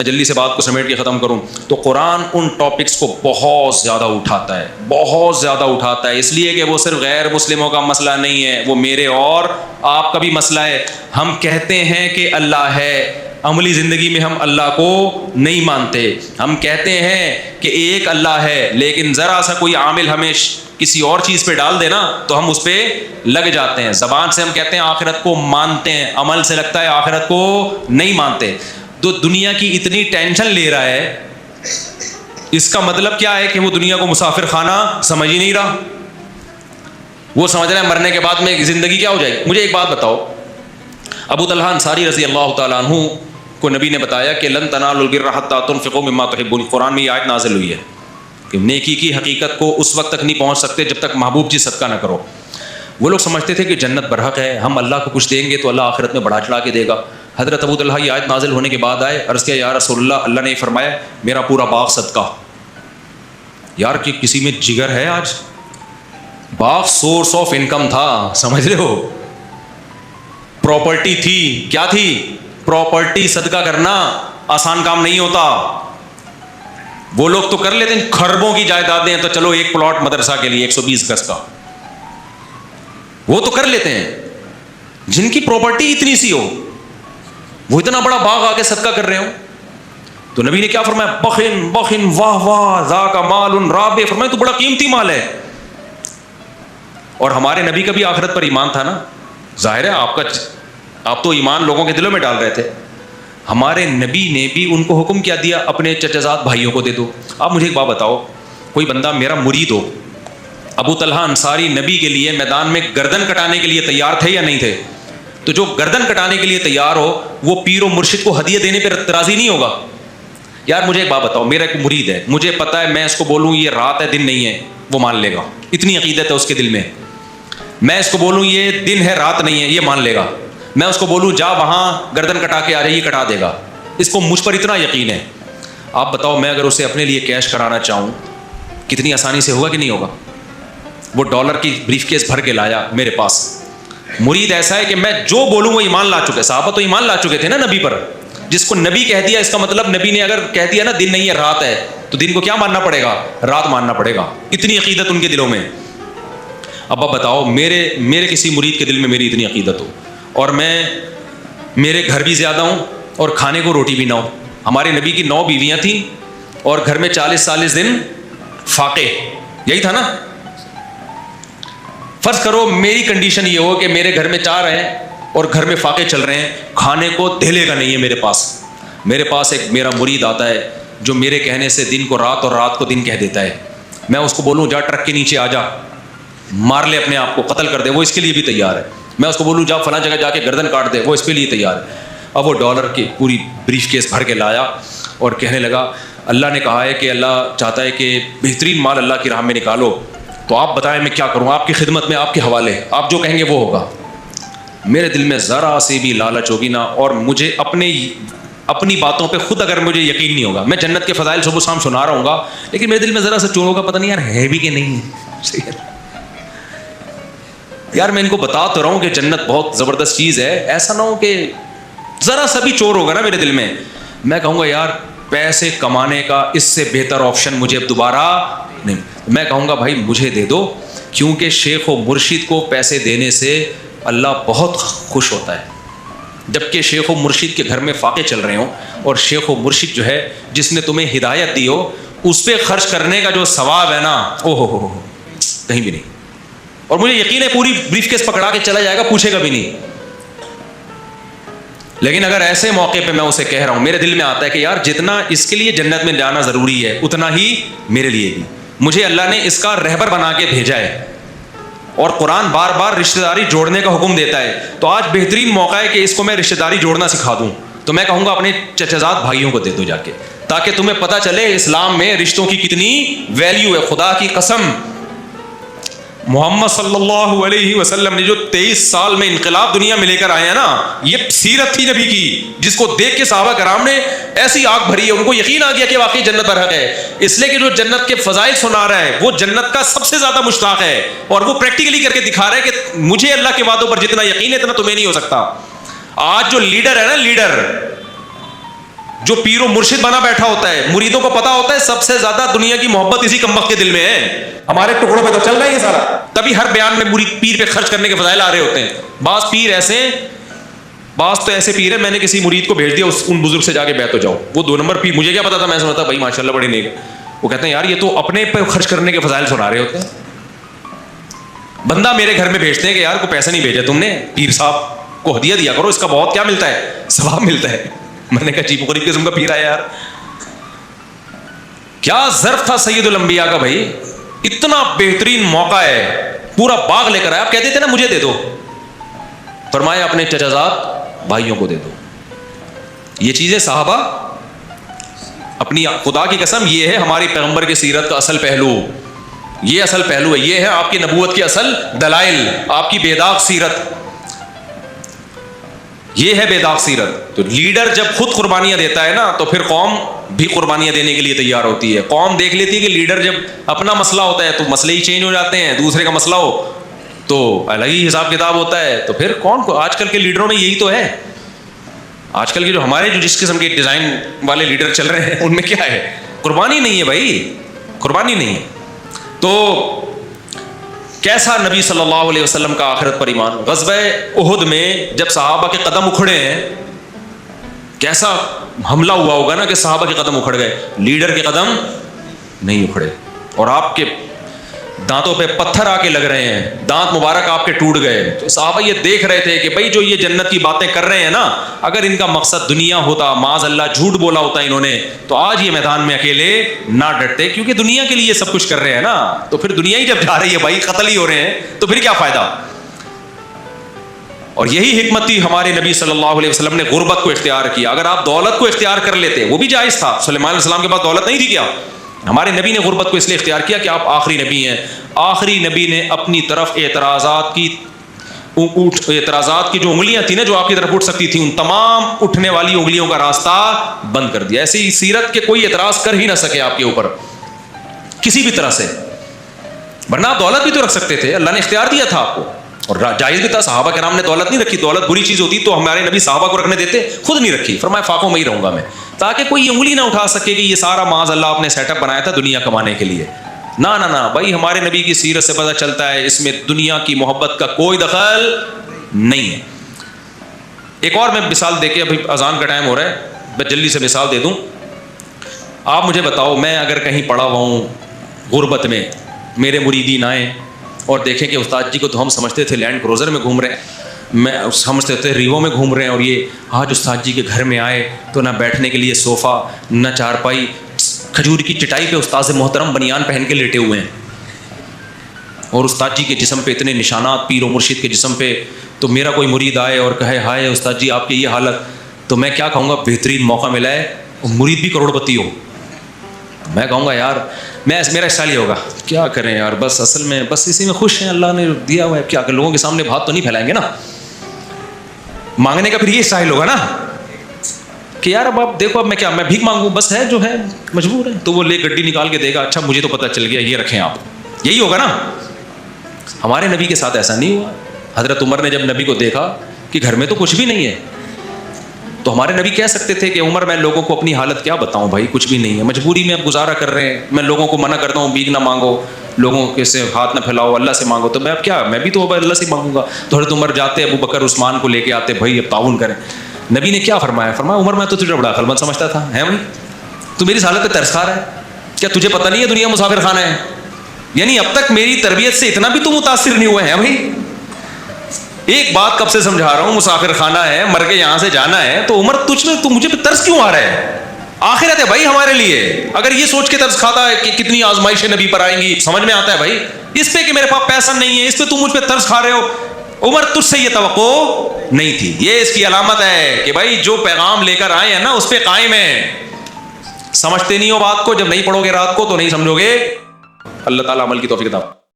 جلدی سے بات کو سمیٹ کے ختم کروں تو قرآن ان ٹاپکس کو بہت زیادہ اٹھاتا ہے، بہت زیادہ اٹھاتا ہے، اس لیے کہ وہ صرف غیر مسلموں کا مسئلہ نہیں ہے، وہ میرے اور آپ کا بھی مسئلہ ہے۔ ہم کہتے ہیں کہ اللہ ہے، عملی زندگی میں ہم اللہ کو نہیں مانتے۔ ہم کہتے ہیں کہ ایک اللہ ہے، لیکن ذرا سا کوئی عامل ہمیں کسی اور چیز پہ ڈال دے نا تو ہم اس پہ لگ جاتے ہیں۔ زبان سے ہم کہتے ہیں آخرت کو مانتے ہیں، عمل سے لگتا ہے آخرت کو نہیں مانتے۔ تو دنیا کی اتنی ٹینشن لے رہا ہے، اس کا مطلب کیا ہے کہ وہ دنیا کو مسافر خانہ سمجھ ہی نہیں رہا۔ وہ سمجھ رہا ہے مرنے کے بعد میں زندگی کیا ہو جائے گی۔ مجھے ایک بات بتاؤ، ابو طلحہ انصاری رضی اللہ تعالیٰ عنہ کو نبی نے بتایا کہ لن تنالوا البر حتى تنفقوا مما تحبون، قرآن میں یہ آیت نازل ہوئی ہے کہ نیکی کی حقیقت کو اس وقت تک نہیں پہنچ سکتے جب تک محبوب چیز صدقہ نہ کرو۔ وہ لوگ سمجھتے تھے کہ جنت برحق ہے، ہم اللہ کو کچھ دیں گے تو اللہ آخرت میں بڑھا چڑھا کے دے گا۔ حضرت ابو طلحہ یہ آیت نازل ہونے کے بعد آئے، عرض کیا یا رسول اللہ، اللہ نے فرمایا میرا پورا باغ صدقہ۔ یار کہ کسی میں جگر ہے آج؟ باغ سورس آف انکم تھا، سمجھ رہے ہو، پراپرٹی تھی، کیا تھی؟ پراپرٹی۔ صدقہ کرنا آسان کام نہیں ہوتا۔ وہ لوگ تو کر لیتے ہیں، خربوں کی جائیدادیں ہیں تو چلو ایک پلاٹ مدرسہ کے لیے 120 گز کا، وہ تو کر لیتے ہیں۔ جن کی پراپرٹی اتنی سی ہو، وہ اتنا بڑا باغ آ کے صدقہ کر رہے ہو، تو نبی نے کیا فرمایا؟ بخن بخن واہ واہ ذاک مال رابح، فرمایا تو بڑا قیمتی مال ہے۔ اور ہمارے نبی کا بھی آخرت پر ایمان تھا نا، ظاہر ہے آپ تو ایمان لوگوں کے دلوں میں ڈال رہے تھے۔ ہمارے نبی نے بھی ان کو حکم کیا دیا اپنے چچا زاد بھائیوں کو دے دو۔ آپ مجھے ایک بات بتاؤ، کوئی بندہ میرا مرید ہو، ابو طلحہ انصاری نبی کے لیے میدان میں گردن کٹانے کے لیے تیار تھے یا نہیں تھے؟ تو جو گردن کٹانے کے لیے تیار ہو وہ پیر و مرشد کو ہدیہ دینے پہ راضی نہیں ہوگا؟ یار مجھے ایک بات بتاؤ، میرا ایک مرید ہے، مجھے پتا ہے میں اس کو بولوں یہ رات ہے دن نہیں ہے، وہ مان لے گا، اتنی عقیدت ہے اس کے دل میں۔ میں اس کو بولوں یہ دن ہے رات نہیں ہے، یہ مان لے گا۔ میں اس کو بولوں جا وہاں گردن کٹا کے آ رہی، یہ کٹا دے گا۔ اس کو مجھ پر اتنا یقین ہے۔ آپ بتاؤ میں اگر اسے اپنے لیے کیش کرانا چاہوں کتنی آسانی سے ہوگا کہ نہیں ہوگا؟ وہ ڈالر کی بریف کیس بھر کے لایا میرے پاس۔ مرید ایسا ہے کہ میں جو بولوں وہ ایمان لا چکے، صحابہ تو ایمان لا چکے تھے نا نبی پر۔ جس کو نبی کہہ دیا اس کا مطلب نبی نے اگر کہہ دیا نا دن نہیں ہے رات ہے، تو دن کو کیا ماننا پڑے گا؟ رات ماننا پڑے گا۔ اتنی عقیدت ان کے دلوں میں۔ اب آپ بتاؤ میرے کسی مرید کے دل میں میری اتنی عقیدت ہو، اور میرے گھر بھی زیادہ ہوں اور کھانے کو روٹی بھی نہ ہو۔ ہمارے نبی کی 9 بیویاں تھیں اور گھر میں 40 دن فاقے، یہی تھا نا۔ فرض کرو میری کنڈیشن یہ ہو کہ میرے گھر میں 4 ہیں اور گھر میں فاقے چل رہے ہیں، کھانے کو دھیلے کا نہیں ہے میرے پاس ایک میرا مرید آتا ہے جو میرے کہنے سے دن کو رات اور رات کو دن کہہ دیتا ہے۔ میں اس کو بولوں جا ٹرک کے نیچے آ جا، مار لے اپنے آپ کو، قتل کر دے، وہ اس کے لیے بھی تیار ہے۔ میں اس کو بولوں جا فلاں جگہ جا کے گردن کاٹ دے، وہ اس کے لیے تیار ہے۔ اب وہ ڈالر کی پوری بریف کیس بھر کے لایا اور کہنے لگا اللہ نے کہا ہے کہ اللہ چاہتا ہے کہ بہترین مال اللہ کی راہ میں نکالو، تو آپ بتائیں میں کیا کروں؟ آپ کی خدمت میں، آپ کے حوالے، آپ جو کہیں گے وہ ہوگا۔ میرے دل میں ذرا سی بھی لالچ ہوگی نا، اور مجھے اپنی باتوں پہ خود اگر مجھے یقین نہیں ہوگا، میں جنت کے فضائل صبح شام سنا رہا ہوں گا، لیکن میرے دل میں ذرا سا چور ہوگا، پتہ نہیں یار ہے بھی کہ نہیں ہے۔ یار میں ان کو بتا تو رہا ہوں کہ جنت بہت زبردست چیز ہے، ایسا نہ ہو کہ ذرا سا بھی چور ہوگا نا میرے دل میں، میں کہوں گا یار پیسے کمانے کا اس سے بہتر آپشن مجھے اب دوبارہ نہیں۔ میں کہوں گا بھائی مجھے دے دو، کیونکہ شیخ و مرشد کو پیسے دینے سے اللہ بہت خوش ہوتا ہے۔ جبکہ شیخ و مرشد کے گھر میں فاقے چل رہے ہوں اور شیخ و مرشد جو ہے جس نے تمہیں ہدایت دی ہو اس پہ خرچ کرنے کا جو ثواب ہے نا، او ہو کہیں بھی نہیں۔ اور مجھے یقین ہے پوری بریف کیس پکڑا کے چلا جائے گا، پوچھے گا بھی نہیں۔ لیکن اگر ایسے موقع پہ میں اسے کہہ رہا ہوں، میرے دل میں آتا ہے کہ یار جتنا اس کے لیے جنت میں جانا ضروری ہے اتنا ہی میرے لیے بھی، مجھے اللہ نے اس کا رہبر بنا کے بھیجا ہے، اور قرآن بار بار رشتہ داری جوڑنے کا حکم دیتا ہے، تو آج بہترین موقع ہے کہ اس کو میں رشتہ داری جوڑنا سکھا دوں۔ تو میں کہوں گا اپنے چچا زاد بھائیوں کو دے دو جا کے، تاکہ تمہیں پتہ چلے اسلام میں رشتوں کی کتنی ویلیو ہے۔ خدا کی قسم محمد صلی اللہ علیہ وسلم نے جو 23 سال میں انقلاب دنیا میں لے کر آئے ہیں نا، یہ سیرت تھی نبی کی، جس کو دیکھ کے صحابہ کرام نے ایسی آگ بھری ہے، ان کو یقین آ گیا کہ واقعی جنت برحق ہے۔ اس لیے کہ جو جنت کے فضائل سنا رہا ہے وہ جنت کا سب سے زیادہ مشتاق ہے، اور وہ پریکٹیکلی کر کے دکھا رہا ہے کہ مجھے اللہ کے وعدوں پر جتنا یقین ہے اتنا تمہیں نہیں ہو سکتا۔ آج جو لیڈر ہے نا، لیڈر جو پیر و مرشد بنا بیٹھا ہوتا ہے, مریدوں کو پتا ہوتا ہے سب سے زیادہ دنیا کی محبت اسی کمبخت کے دل میں ہے. ہمارے ٹکڑوں پہ تو چل رہا ہے یہ سارا, تبھی ہر بیان میں مرید پیر پہ خرچ کرنے کے فضائل آ رہے ہوتے ہیں. بعض تو ایسے پیر ہے, میں نے کسی مرید کو بھیج دیا ان بزرگ سے جا کے بیعت ہو جاؤ, وہ 2 نمبر پیر, مجھے کیا پتا تھا, میں سمجھتا بھائی ماشاءاللہ بڑے نیک. وہ کہتے ہیں یار یہ تو اپنے پہ خرچ کرنے کے فضائل سنا رہے ہوتے ہیں. بندہ میرے گھر میں بھیجتے ہیں کہ یار کو پیسے نہیں بھیجے تم نے, پیر صاحب کو ہدیہ دیا کرو, اس کا بہت کیا ملتا ہے, ثواب ملتا ہے. میں نے کہا عجیب و غریب قسم کا پیر آیا یار. کیا ظرف تھا سید الانبیاء کا بھائی, اتنا بہترین موقع ہے, پورا باغ لے کر آیا. آپ کہتے تھے نا مجھے دے دو, فرمایا اپنے چچازاد بھائیوں کو دے دو. یہ چیزیں صحابہ اپنی, خدا کی قسم یہ ہے ہماری پیغمبر کی سیرت کا اصل پہلو, یہ اصل پہلو ہے, یہ ہے آپ کی نبوت کے اصل دلائل, آپ کی بے داغ سیرت, یہ ہے بے داغ سیرت. تو لیڈر جب خود قربانیاں دیتا ہے نا تو پھر قوم بھی قربانیاں دینے کے لیے تیار ہوتی ہے. قوم دیکھ لیتی ہے کہ لیڈر جب اپنا مسئلہ ہوتا ہے تو مسئلے ہی چینج ہو جاتے ہیں, دوسرے کا مسئلہ ہو تو الگ ہی حساب کتاب ہوتا ہے. تو پھر کون کو, آج کل کے لیڈروں میں یہی تو ہے, آج کل کے جو ہمارے جو جس قسم کے ڈیزائن والے لیڈر چل رہے ہیں ان میں کیا ہے, قربانی نہیں ہے بھائی, قربانی نہیں ہے. تو کیسا نبی صلی اللہ علیہ وسلم کا آخرت پر ایمان. غزوہ احد میں جب صحابہ کے قدم اکھڑے ہیں, کیسا حملہ ہوا ہوگا نا کہ صحابہ کے قدم اکھڑ گئے, لیڈر کے قدم نہیں اکھڑے, اور آپ کے دانتوں پہ پتھر آ کے لگ رہے ہیں, دانت مبارک آپ کے ٹوٹ گئے. تو صحابہ یہ دیکھ رہے تھے کہ بھائی جو یہ جنت کی باتیں کر رہے ہیں نا, اگر ان کا مقصد دنیا ہوتا, معاذ اللہ جھوٹ بولا ہوتا انہوں نے, تو آج یہ میدان میں اکیلے نہ ڈٹتے, کیونکہ دنیا کے لیے سب کچھ کر رہے ہیں نا. تو پھر دنیا ہی جب جا رہی ہے بھائی, قتل ہی ہو رہے ہیں, تو پھر کیا فائدہ. اور یہی حکمت تھی ہمارے نبی صلی اللہ علیہ وسلم نے غربت کو اختیار کیا. اگر آپ دولت کو اختیار کر لیتے وہ بھی جائز تھا, سلیمان علیہ السلام کے پاس دولت نہیں تھی کیا, ہمارے نبی نے غربت کو اس لیے اختیار کیا کہ آپ آخری نبی ہیں. آخری نبی نے اپنی طرف اعتراضات کی جو انگلیاں تھیں نا جو آپ کی طرف اٹھ سکتی تھیں, ان تمام اٹھنے والی انگلیوں کا راستہ بند کر دیا. ایسی سیرت کے کوئی اعتراض کر ہی نہ سکے آپ کے اوپر کسی بھی طرح سے, ورنہ آپ دولت بھی تو رکھ سکتے تھے, اللہ نے اختیار دیا تھا آپ کو, اور جائز بھی تھا. صحابہ کرام نے دولت نہیں رکھی, دولت بری چیز ہوتی تو ہمارے نبی صحابہ کو رکھنے دیتے, خود نہیں رکھی. فرمایا فاقوں میں ہی رہوں گا میں, تاکہ کوئی انگلی نہ اٹھا سکے کہ یہ سارا معاذ اللہ آپ نے سیٹ اپ بنایا تھا دنیا کمانے کے لیے. نہ نہ نہ بھائی, ہمارے نبی کی سیرت سے پتہ چلتا ہے اس میں دنیا کی محبت کا کوئی دخل نہیں ہے. ایک اور میں مثال دے کے, ابھی اذان کا ٹائم ہو رہا ہے, میں جلدی سے مثال دے دوں. آپ مجھے بتاؤ, میں اگر کہیں پڑا ہوا ہوں غربت میں, میرے مریدین آئیں اور دیکھیں کہ استاد جی کو تو ہم سمجھتے تھے لینڈ کروزر میں گھوم رہے ہیں, میں سمجھتے تھے ریوو میں گھوم رہے ہیں, اور یہ آج استاد جی کے گھر میں آئے تو نہ بیٹھنے کے لیے صوفہ, نہ چارپائی, کھجور کی چٹائی پہ استاد محترم بنیان پہن کے لیٹے ہوئے ہیں, اور استاد جی کے جسم پہ اتنے نشانات, پیر و مرشد کے جسم پہ. تو میرا کوئی مرید آئے اور کہے ہائے استاد جی آپ کی یہ حالت, تو میں کیا کہوں گا, بہترین موقع ملا ہے, مرید بھی کروڑ پتی ہو. میں کہوں گا یار میرا اسٹائل یہ ہوگا, کیا کریں یار, بس اصل میں بس اسی میں خوش ہیں, اللہ نے دیا ہوا ہے, کیا کہ لوگوں کے سامنے بات تو نہیں پھیلائیں گے نا. مانگنے کا پھر یہ اسٹائل ہوگا نا کہ یار اب آپ دیکھو, اب میں کیا, میں بھیک مانگوں, بس ہے جو ہے مجبور ہے. تو وہ لے گڈی نکال کے دے گا, اچھا مجھے تو پتہ چل گیا, یہ رکھیں آپ, یہی ہوگا نا. ہمارے نبی کے ساتھ ایسا نہیں ہوا. حضرت عمر نے جب نبی کو دیکھا کہ گھر میں تو کچھ بھی نہیں ہے, تو ہمارے نبی کہہ سکتے تھے کہ عمر میں لوگوں کو اپنی حالت کیا بتاؤں بھائی, کچھ بھی نہیں ہے, مجبوری میں اب گزارا کر رہے ہیں, میں لوگوں کو منع کرتا ہوں بھیک نہ مانگو, لوگوں کے سے ہاتھ نہ پھیلاؤ, اللہ سے مانگو. تو میں اب کیا, میں بھی تو اللہ سے مانگوں گا. تو حضرت عمر جاتے, ابو بکر عثمان کو لے کے آتے, بھائی اب تعاون کریں. نبی نے کیا فرمایا, فرمایا عمر میں تو تجھے بڑا عقل مند سمجھتا تھا, ہے بھائی تو میری حالت پہ ترس کھا رہا ہے, کیا تجھے پتہ نہیں ہے دنیا مسافر خانہ ہے, یعنی اب تک میری تربیت سے اتنا بھی تو متاثر نہیں ہوئے ہیں بھائی. ایک بات کب سے سمجھا رہا ہوں, مسافر خانہ ہے, مر کے یہاں سے جانا ہے, تو عمر تجھ میں تو مجھے پہ ترس کیوں آ رہا ہے, آخرت ہے بھائی ہمارے لیے. اگر یہ سوچ کے ترس کھاتا ہے کہ کتنی آزمائشیں نبی پر آئیں گی, سمجھ میں آتا ہے بھائی, اس پہ کہ میرے پاس پیسہ نہیں ہے, اس پہ تم مجھ پہ ترس کھا رہے ہو. عمر تجھ سے یہ توقع نہیں تھی. یہ اس کی علامت ہے کہ بھائی جو پیغام لے کر آئے ہیں نا اس پہ قائم ہے. سمجھتے نہیں ہو بات کو, جب نہیں پڑھو گے رات کو تو نہیں سمجھو گے. اللہ تعالیٰ عمل کی توفیق عطا.